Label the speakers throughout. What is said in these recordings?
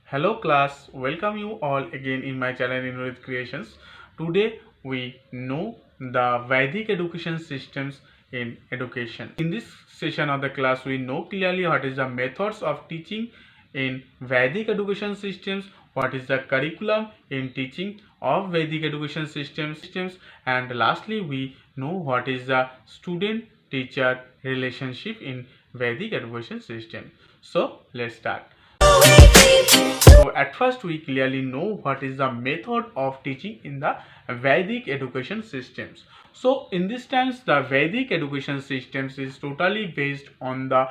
Speaker 1: Hello class, welcome you all again in my channel Innovative Creations. Today we know the Vedic education systems in education. In this session of the class we know clearly what is the methods of teaching in Vedic education systems, what is the curriculum in teaching of Vedic education systems, and lastly we know what is the student teacher relationship in Vedic education system. So let's start. So at first we clearly know what is the method of teaching in the Vedic education systems. So in these times the Vedic education systems is totally based on the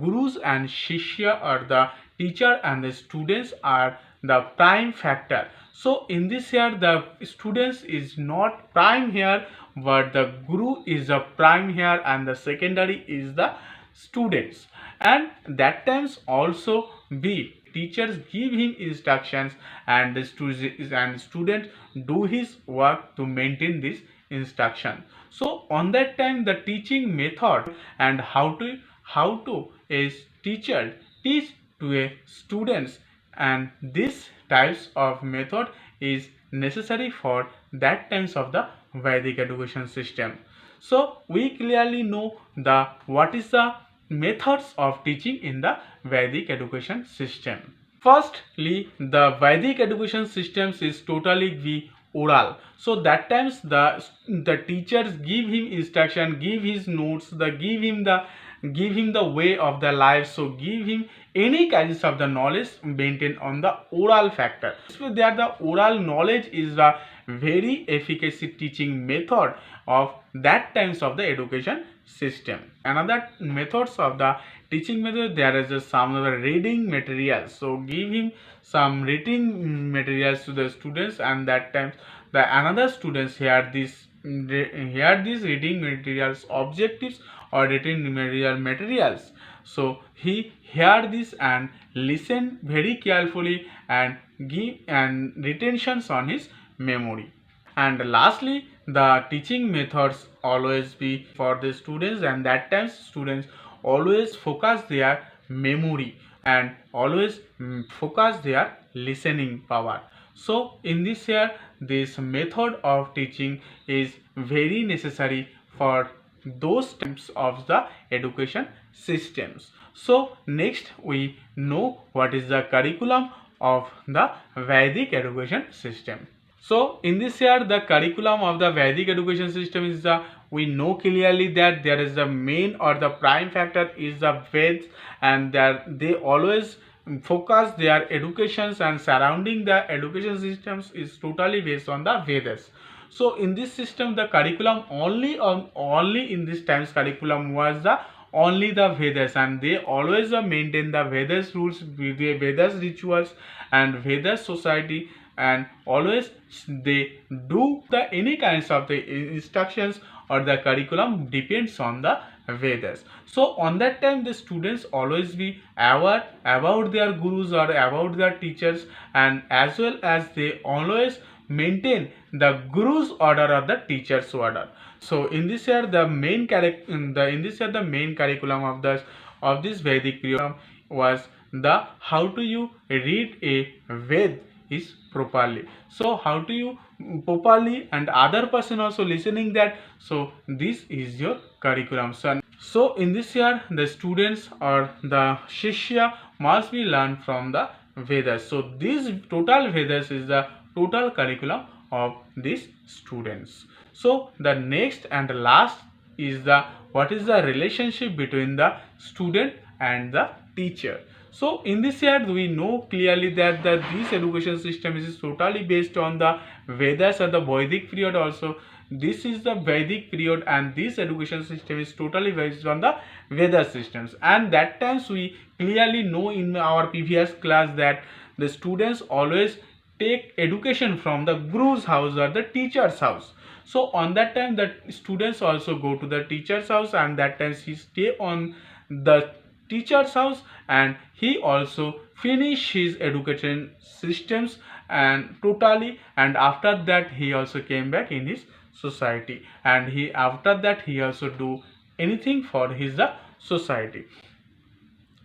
Speaker 1: gurus and shishya, or the teacher and the students are the prime factor. So in this here the students is not prime here, but the guru is the prime here and the secondary is the students. And that times also be teachers give him instructions and the student do his work to maintain this instruction. So on that time the teaching method and how to a teacher teach to a students, and this types of method is necessary for that times of the Vedic education system. So we clearly know the what is the methods of teaching in the Vedic education system. Firstly, the Vedic education systems is totally the oral. So that times the teachers give him instruction, give his notes, give him the way of the life. So give him any kinds of the knowledge maintained on the oral factor. So there the oral knowledge is the very efficacy teaching method of that times of the education system. Another methods of the teaching method, there is some other reading materials. So give him some reading materials to the students, and that times the another students hear these reading materials objectives or reading materials. So he hear this and listen very carefully and give and retentions on his memory. And lastly, the teaching methods always be for the students, and that times students always focus their memory and always focus their listening power. So in this year this method of teaching is very necessary for those types of the education systems. So next we know what is the curriculum of the Vedic education system. So in this year the curriculum of the Vedic education system is the, we know clearly that there is the main or the prime factor is the Veds, and that they always focus their educations and surrounding the education systems is totally based on the Vedas. So in this system the curriculum only in this times curriculum was the only the Vedas, and they always maintain the Vedas rules, the Vedas rituals and Vedas society, and always they do the any kinds of the instructions or the curriculum depends on the Vedas. So on that time the students always be aware about their gurus or about their teachers, and as well as they always maintain the guru's order or the teacher's order. So in this year the main the main curriculum of this Vedic curriculum was the how to you read a Ved is properly. So how do you properly and other person also listening that. So this is your curriculum, son. So in this year the students or the shishya must be learned from the Vedas. So this total Vedas is the total curriculum of these students. So the next and the last is the what is the relationship between the student and the teacher. So in this year we know clearly that this education system is totally based on the Vedas or the Vedic period also. This is the Vedic period, and this education system is totally based on the Veda systems. And that times we clearly know in our previous class that the students always take education from the guru's house or the teacher's house. So on that time the students also go to the teacher's house, and that times he stay on the teacher's house, and he also finish his education systems and totally, and after that he also came back in his society, and he after that he also do anything for his society.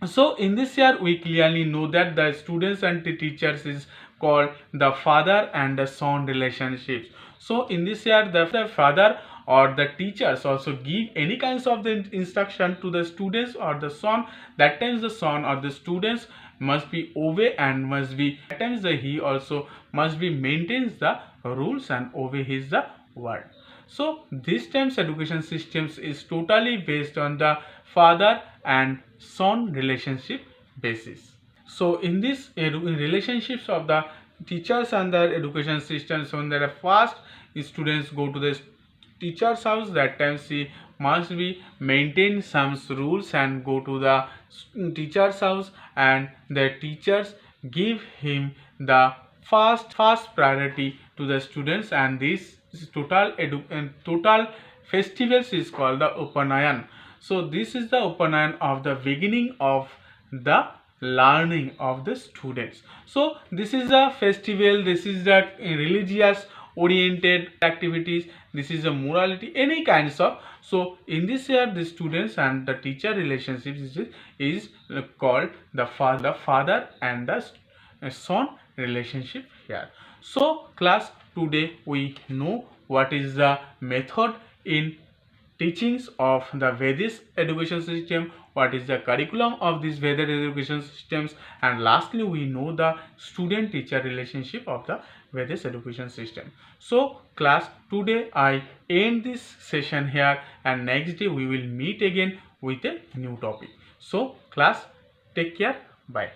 Speaker 1: So in this year we clearly know that the students and the teachers is called the father and the son relationships. So in this year the father or the teachers also give any kinds of the instruction to the students or the son. That times the son or the students must be obey and must be, at times the he also must be maintains the rules and obey his the word. So this times education systems is totally based on the father and son relationship basis. So in this relationships of the teachers and the education systems, when there are first students go to the teacher's house, that time she must be maintain some rules and go to the teacher's house, and the teachers give him the first priority to the students, and this total festivals is called the Upanayan. So this is the Upanayan of the beginning of the learning of the students. So this is a festival, this is the religious oriented activities, this is a morality, any kinds of. So in this year the students and the teacher relationships is called the father and the son relationship here. So class, today we know what is the method in teachings of the Vedic education system, what is the curriculum of these Vedic education systems, and lastly we know the student teacher relationship of the Vedic education system. So class, today I end this session here, and next day we will meet again with a new topic. So class, take care, bye.